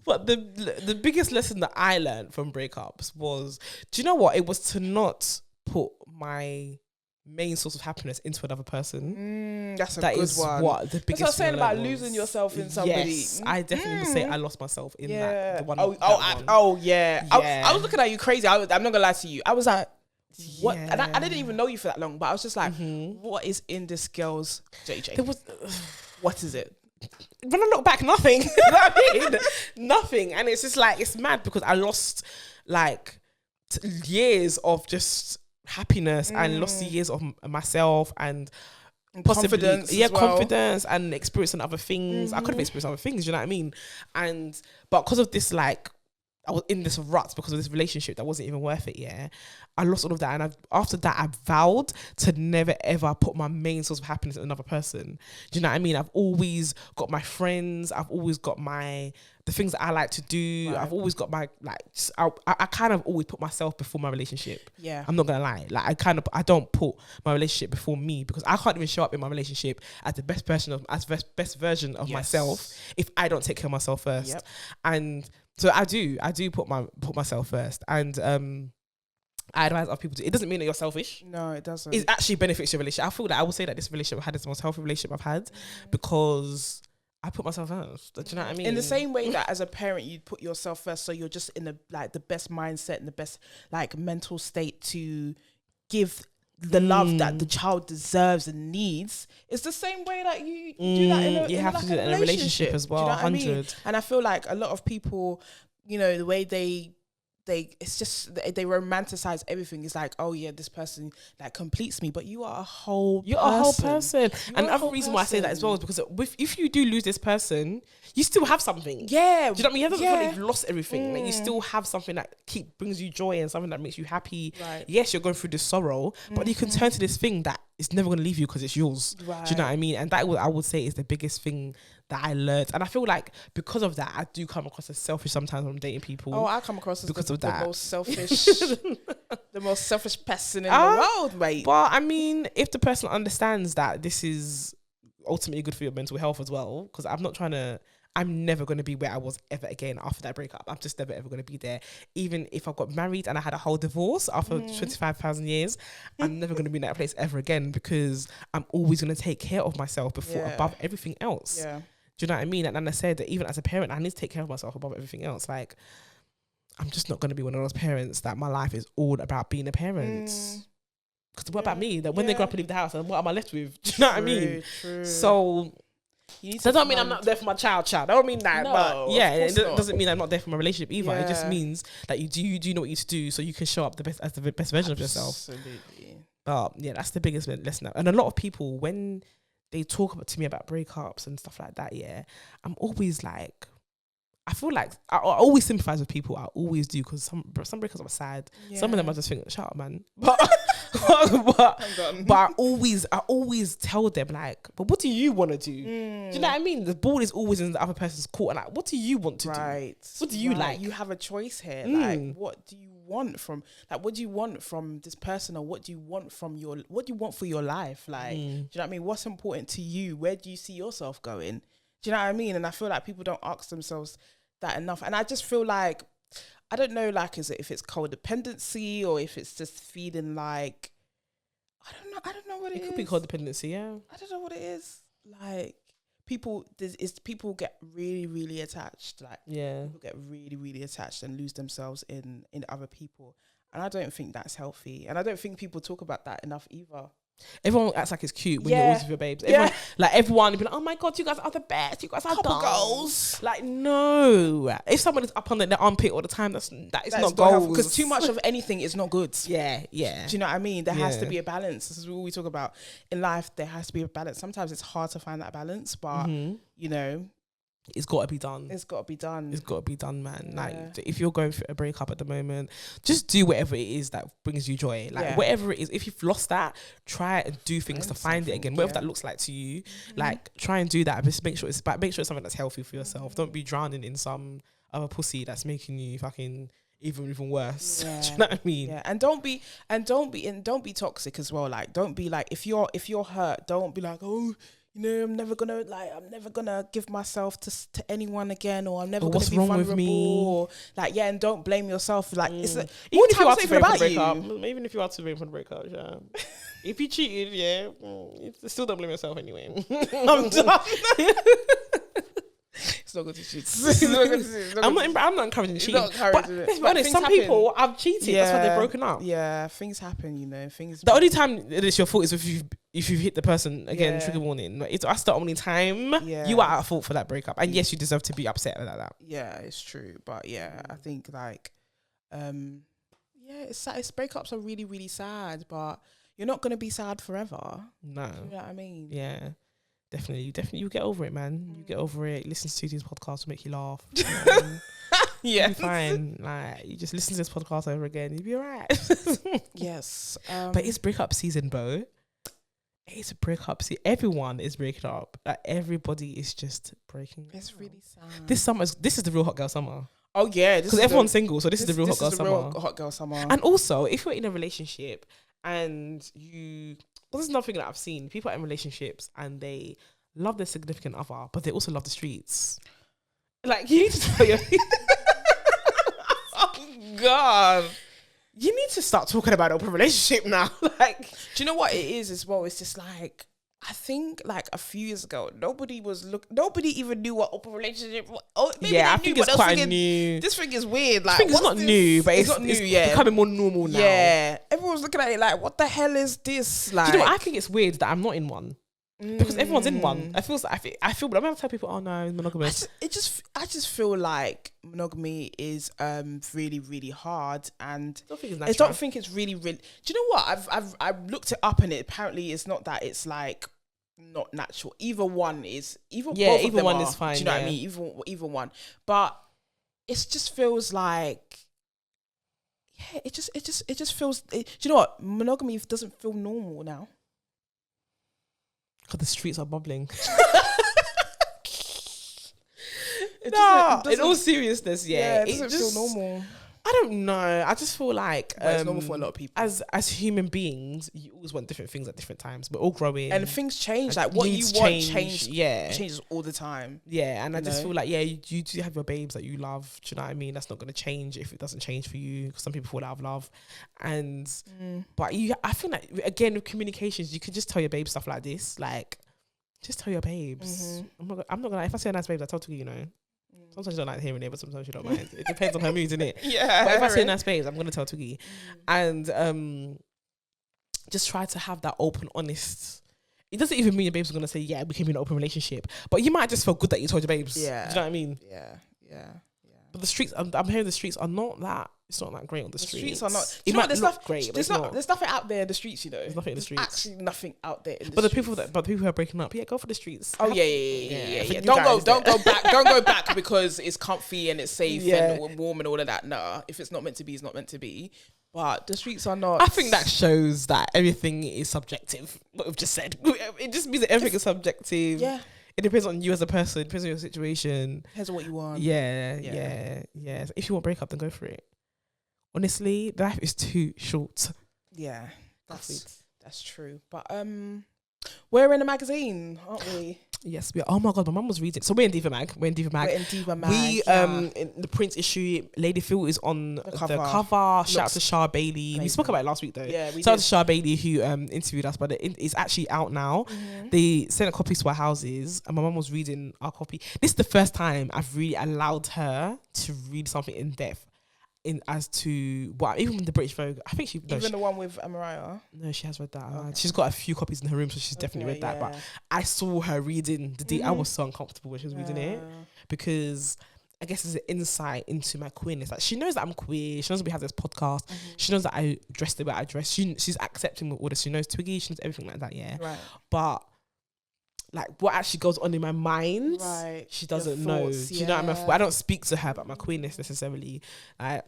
But the biggest lesson that I learned from breakups was, do you know what? It was to not put my main source of happiness into another person. That's a good one. What the biggest. That's what I'm saying about losing yourself in somebody. Yes, I definitely would say I lost myself in that. The one. Yeah. I was looking at you crazy. I'm not gonna lie to you. I was like, what? Yeah. And I didn't even know you for that long, but I was just like, what is in this girl's JJ? There was. What is it? When I look back, nothing. You know what I mean? Nothing. And it's just like, it's mad because I lost like years of just happiness and lost the years of myself and confidence. Confidence and experiencing other things. I could have experienced other things, you know what I mean? But because of this, like, I was in this rut because of this relationship that wasn't even worth it. Yeah, I lost all of that, and after that, I vowed to never ever put my main source of happiness in another person. Do you know what I mean? I've always got my friends. I've always got the things that I like to do. Right. I've always got my I kind of always put myself before my relationship. Yeah, I'm not gonna lie. Like I don't put my relationship before me, because I can't even show up in my relationship as the best version of myself if I don't take care of myself first. Yep. And so I do put myself first, and I advise other people to. It doesn't mean that you're selfish. No, it doesn't. It actually benefits your relationship. I feel that I would say that this relationship I had is the most healthy relationship I've had, because I put myself first. Do you know what I mean? In the same way that as a parent you put yourself first, so you're just in the best mindset and the best mental state to give the love that the child deserves and needs. It's the same way that you do that in to do that in a relationship as well. Do you know 100. what I mean? And I feel like a lot of people, the way they it's just they romanticize everything. It's like, oh yeah, this person that completes me, but you are a whole person. And the other reason why I say that as well is because if you do lose this person, you still have something. Yeah. Do you know what I mean? It doesn't feel like you've lost everything. Like, you still have something that brings you joy and something that makes you happy. Right. Yes, you're going through this sorrow, but you can turn to this thing that is never going to leave you because it's yours. Right. Do you know what I mean? And that I would say is the biggest thing that I learned. And I feel like because of that, I do come across as selfish sometimes when I'm dating people. Oh, I come across as the most selfish the most selfish person in the world, mate. But I mean, if the person understands that this is ultimately good for your mental health as well, because I'm never going to be where I was ever again after that breakup. I'm just never ever going to be there. Even if I got married and I had a whole divorce after 25,000 years, I'm never going to be in that place ever again, because I'm always going to take care of myself above everything else. Yeah. Do you know what I mean? And I said that even as a parent, I need to take care of myself above everything else. Like, I'm just not going to be one of those parents that my life is all about being a parent. Because what about me? That when they grow up and leave the house, and what am I left with? Do you know what I mean? True. So that don't mean I'm not there for my child. That don't mean that. No, but yeah, it not. doesn't mean I'm not there for my relationship either. Yeah. It just means that you do know what you need to do, so you can show up the best version of yourself. Absolutely. But yeah, that's the biggest lesson. And a lot of people, when they talk to me about breakups and stuff like that, yeah, I'm always like, I feel like I always sympathize with people. I always do, because some breakups are sad. Yeah. Some of them I just think, shut up, man. But I always tell them, like, but what do you want to do? Do you know what I mean? The ball is always in the other person's court. And like, what do you want to do? What do you like? You have a choice here. Like, what do you want from this person, or what do you want for your life? Like, do you know what I mean? What's important to you? Where do you see yourself going? Do you know what I mean? And I feel like people don't ask themselves that enough. And I just feel like, I don't know, like, if it's codependency, or if it's just feeling like, I don't know what it is. It could be codependency, yeah. I don't know what it is. Like, people get really, really attached. Like, people get really, really attached and lose themselves in other people. And I don't think that's healthy. And I don't think people talk about that enough either. Everyone acts like it's cute when you're always with your babes. Everyone be like, oh my God, you guys are the best. You guys are goals. Like, no. If someone is up on their armpit all the time, that is not goals. Because too much of anything is not good. Yeah. Do you know what I mean? There has to be a balance. This is what we talk about in life. There has to be a balance. Sometimes it's hard to find that balance, but it's got to be done. It's got to be done. It's got to be done, man. Yeah. Like, if you're going through a breakup at the moment, just do whatever it is that brings you joy. Like, whatever it is, if you've lost that, try and do things to find it again. Whatever that looks like to you, like, try and do that. Just make sure it's something that's healthy for yourself. Don't be drowning in some other pussy that's making you fucking even worse. Yeah. Do you know what I mean? Yeah. And don't be toxic as well. Like, don't be like, if you're hurt, don't be like, oh, I'm never gonna give myself to anyone again, or I'm never gonna be vulnerable with me, or like, and don't blame yourself. Like, it's like, even if you are to blame for the breakup, even if you are to blame for the breakup, if you cheated, you still don't blame yourself anyway. I'm done. It's not good to cheat. I'm not encouraging cheating. But let's be honest, some people have cheated. That's why they're broken up. Yeah, things happen. The only time it's your fault is if you've hit the person again. Trigger warning. That's the only time you are at fault for that breakup. And yes, you deserve to be upset about that. Yeah, it's true. But I think like, it's sad. Breakups are really, really sad. But you're not gonna be sad forever. No, you know what I mean? Yeah. Definitely, you get over it, man. You get over it. Listen to these podcasts will make you laugh. Yeah. You'll be fine. Like, you just listen to this podcast over again, you'll be alright. Yes. But it's breakup season, bro. It's breakup season. Everyone is breaking up. Like, everybody is just breaking up. it's really sad. This is the real hot girl summer. Oh yeah, Because everyone's single, so this is the real hot girl summer. Real hot girl summer. And also, if you're in a relationship and you, well, this is nothing that I've seen. People are in relationships and they love their significant other, but they also love the streets. Like, you need to tell your oh God, you need to start talking about open relationship now. Like, do you know what it is as well? It's just like, I think like a few years ago, nobody even knew what open relationship was. Oh, maybe yeah, I they knew, think but it's they was quite thinking, new. This thing is weird. Like, I think it's what's not this? new, but it's not new. it's Yeah, becoming more normal now. yeah. Everyone's looking at it like, what the hell is this? Like, Do you know what? I think it's weird that I'm not in one. Because everyone's in one. I feel, but I'm gonna tell people, oh no, monogamous. I just feel like monogamy is really, really hard, and I don't think it's really. Do you know what? I've looked it up, and apparently it's not that. It's like not natural. Either one is either. Yeah, both of either them one are. is fine. Do you know what I mean? Either one, but it just feels like. Yeah, it just feels. Do you know what? Monogamy doesn't feel normal now. Because the streets are bubbling. It in all seriousness, it doesn't feel normal. I don't know. I just feel like it's normal for a lot of people. As human beings, you always want different things at different times. We're all growing, and things change. Like what you want changes all the time. Yeah, and I just feel like you do have your babes that you love. Do you know what I mean? That's not going to change if it doesn't change for you. Some people fall out of love, and but I feel like again with communications, you can just tell your babe stuff like this. Like, just tell your babes. I'm not gonna. If I say a nice babes, I tell you, Sometimes you don't like hearing it, but sometimes you don't mind. It depends on her mood, innit? Yeah. But if I say nice babes, I'm gonna tell Twiggy, and just try to have that open, honest. It doesn't even mean your babes are gonna say, yeah, we can be in an open relationship, but you might just feel good that you told your babes. Yeah. Do you know what I mean? Yeah. But the streets, I'm hearing the streets are not that. It's not that great on the streets. The streets are not. It might look great, but there's nothing out there in the streets. There's nothing in the streets. Actually, nothing out there. But the people who are breaking up, go for the streets. Oh yeah. Don't go back. Don't go back because it's comfy and it's safe and warm and all of that. Nah, if it's not meant to be, it's not meant to be. But the streets are not. I think that shows that everything is subjective. What we've just said. It just means that everything is subjective. Yeah. It depends on you as a person. It depends on your situation. Depends on what you want. Yeah. So if you want breakup, then go for it. Honestly, life is too short. Yeah, that's true. But we're in a magazine, aren't we? Yes, we are. Oh my god, my mum was reading. So we're in Diva Mag. We in the Prince issue, Lady Phil is on the cover. Shout out to Shah Bailey. Amazing. We spoke about it last week though. Yeah, we Shout out to Shah Bailey who interviewed us, but it's actually out now. They sent a copy to our houses, and my mum was reading our copy. This is the first time I've really allowed her to read something in depth. Even the British Vogue, I think the one with Mariah. No, she has read that. Okay. She's got a few copies in her room, so she's definitely read that. But I saw her reading I was so uncomfortable when she was reading it because I guess it's an insight into my queerness. Like, she knows that I'm queer. She knows we have this podcast. She knows that I dress the way I dress. She's accepting with all this. She knows Twiggy. She knows everything like that. Yeah. Right. But like what actually goes on in my mind, she doesn't know. Do you know what I mean? I don't speak to her about my queerness necessarily. I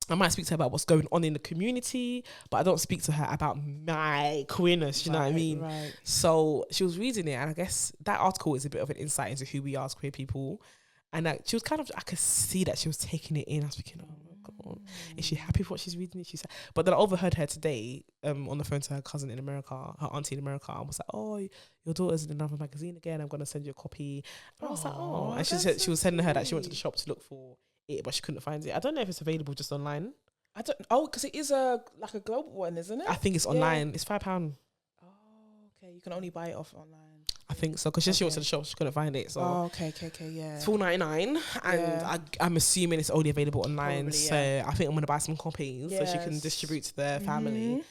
might speak to her about what's going on in the community, but I don't speak to her about my queerness. You know what I mean? Right. So she was reading it, and I guess that article is a bit of an insight into who we are as queer people. And she was I could see that she was taking it in. I was thinking, oh my God, is she happy for what she's reading? But then I overheard her today on the phone to her cousin in America, her auntie in America. I was like, oh, your daughter's in another magazine again. I'm going to send you a copy. And I was like, oh. And she said she was telling her that she went to the shop to look for it, but she couldn't find it. I don't know if it's available just online. Because it is a global one, isn't it? I think it's online. It's £5. Oh, okay. You can only buy it off online. I think so, because she went to the shop, she couldn't find it. So okay, yeah. It's $4.99, and I'm assuming it's only available online. Probably, so I think I'm gonna buy some copies so she can distribute to their family.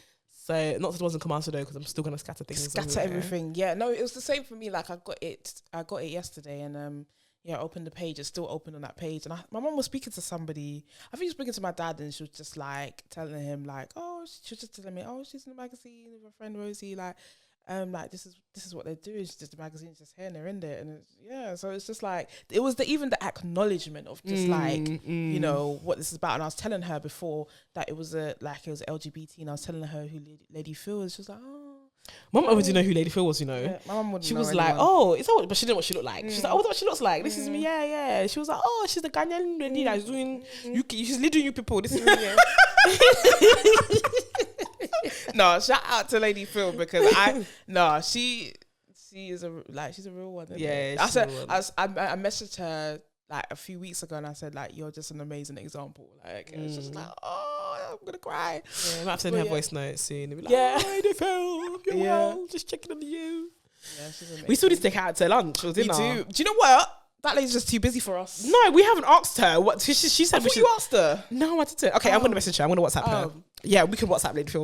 So not that it wasn't commercial though, because I'm still gonna scatter things. Everything. Yeah, no, it was the same for me. Like I got it yesterday, and I opened the page. It's still open on that page, and my mum was speaking to somebody. I think she was speaking to my dad, and she was just like telling him like, oh, she was just telling me, oh, she's in the magazine with her friend Rosie, like. like this is what they're doing. It's just the magazine's just here and they're in there, and so it's just like it was even the acknowledgement of just you know what this is about. And I was telling her before that it was LGBT, and I was telling her who Lady Phil is. She was like, oh. Mum already know who Lady Phil was, you know. Yeah, my mum wouldn't. She know was anyone. like, oh, it's all, but she didn't know what she looked like. She's like, oh, that's what she looks like. This is me, yeah. She was like, oh, she's the Ghanaian lady that's doing UK. She's leading you people. This is me. Yeah. No, shout out to Lady Phil because she is she's a real one. Yeah, I messaged her like a few weeks ago and I said like you're just an amazing example. Like it's just like I'm gonna cry. Yeah, I might have to send her voice notes soon. And be like, yeah, Lady Phil, you're well, just checking on you. Yeah, she's amazing. We still need to take her out to lunch or dinner. We do. Do you know what? That lady's just too busy for us. No, we haven't asked her. What she said? I thought you asked her. No, I didn't. Okay, I'm gonna message her. I'm gonna WhatsApp her. Yeah, we can WhatsApp Lady Phil.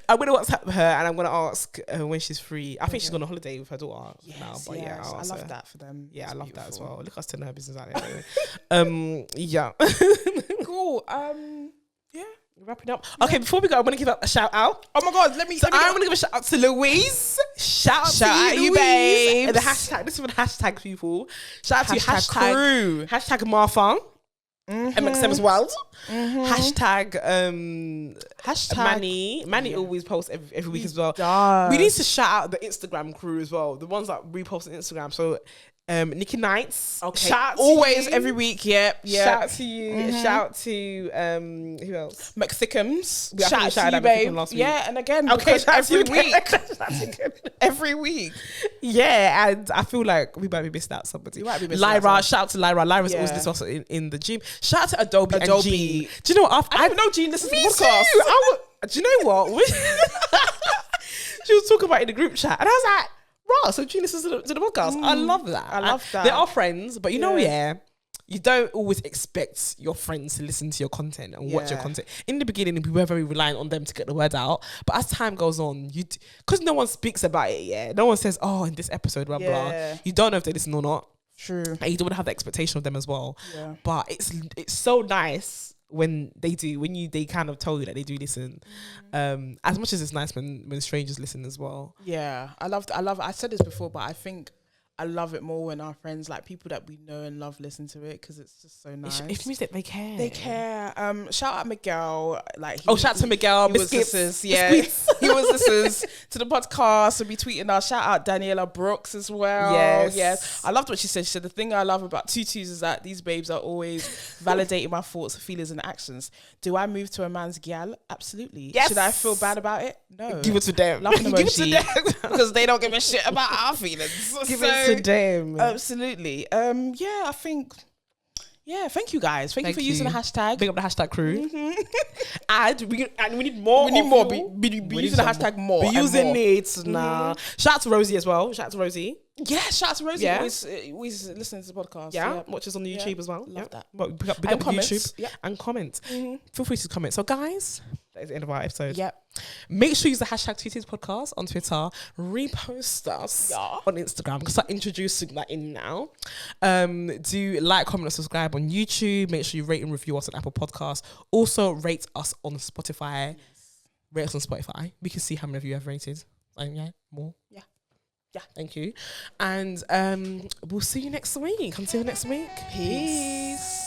I'm gonna WhatsApp her and I'm gonna ask when she's free. I think she's on a holiday with her daughter now. But I love that for them. Yeah, it's I love beautiful. that as well. Look at us turning her business out there. Yeah. Cool. Yeah. Wrapping up. Okay, before we go, I'm gonna give up a shout out. Oh my god, I'm gonna give a shout out to Louise. Shout out to you, babe. And the hashtag. This is for the hashtag people. Shout out to you, hashtag crew. Hashtag Martha. MXM as well. Hashtag Manny always posts every week as well. We need to shout out the Instagram crew as well. The ones that repost on Instagram. So Nikki Knights. Okay. Shout out always to every week. Yep. Shout out to you. Shout out to who else? McThickums. Shout out to you, babe. Last week. Yeah, and again, okay, every week. Every week. Yeah, and I feel like we might be missing out somebody. Lyra, shout out to Lyra. Lyra's always listening to us in the gym. Shout out to Adobe. And Jean. Do you know what? I don't know Jean listens to the podcast. Do you know what? She was talking about it in the group chat, and I was like, right, so Jean listens to the podcast. I love that. I love that. They are friends, but you know, you don't always expect your friends to listen to your content and watch your content. In the beginning, we were very reliant on them to get the word out. But as time goes on, because no one speaks about it, no one says, oh, in this episode, blah, blah. You don't know if they listen or not. True. And you don't want to have the expectation of them as well. Yeah. But it's so nice when they do, they kind of tell you that they do listen. As much as it's nice when strangers listen as well. Yeah. I said this before, but I think I love it more when our friends, like people that we know and love, listen to it because it's just so nice. It means that they care. They care. Shout out Miguel. Shout out to Miguel. He was listeners, he was listeners to the podcast. So be tweeting us. Shout out Daniela Brooks as well. Yes. I loved what she said. She said the thing I love about tutus is that these babes are always validating my thoughts, feelings, and actions. Do I move to a man's gal? Absolutely. Yes. Should I feel bad about it? No. Give it to them. Laughing emoji. Give it to them. Because they don't give a shit about our feelings. Give it to them. Absolutely. I think. Yeah, thank you guys. Thank you for using the hashtag. Big up the hashtag crew. And we need more. We need more. Be using the hashtag more. Be using it now. Shout out to Rosie as well. Shout out to Rosie. Yeah, shout out to Rosie. Yeah. Always listening to the podcast. Yeah. Watch us on the YouTube as well. Love that. But big up comments. YouTube and comment. Feel free to comment. So guys, that is the end of our episode. Yep. Make sure you use the hashtag Tutus Podcast on Twitter. Repost us on Instagram. Because I'm introducing that in now. Do like, comment, and subscribe on YouTube. Make sure you rate and review us on Apple Podcasts. Also rate us on Spotify. Rate us on Spotify. We can see how many of you have rated. More. Yeah. Thank you. And we'll see you next week. Until next week. Peace.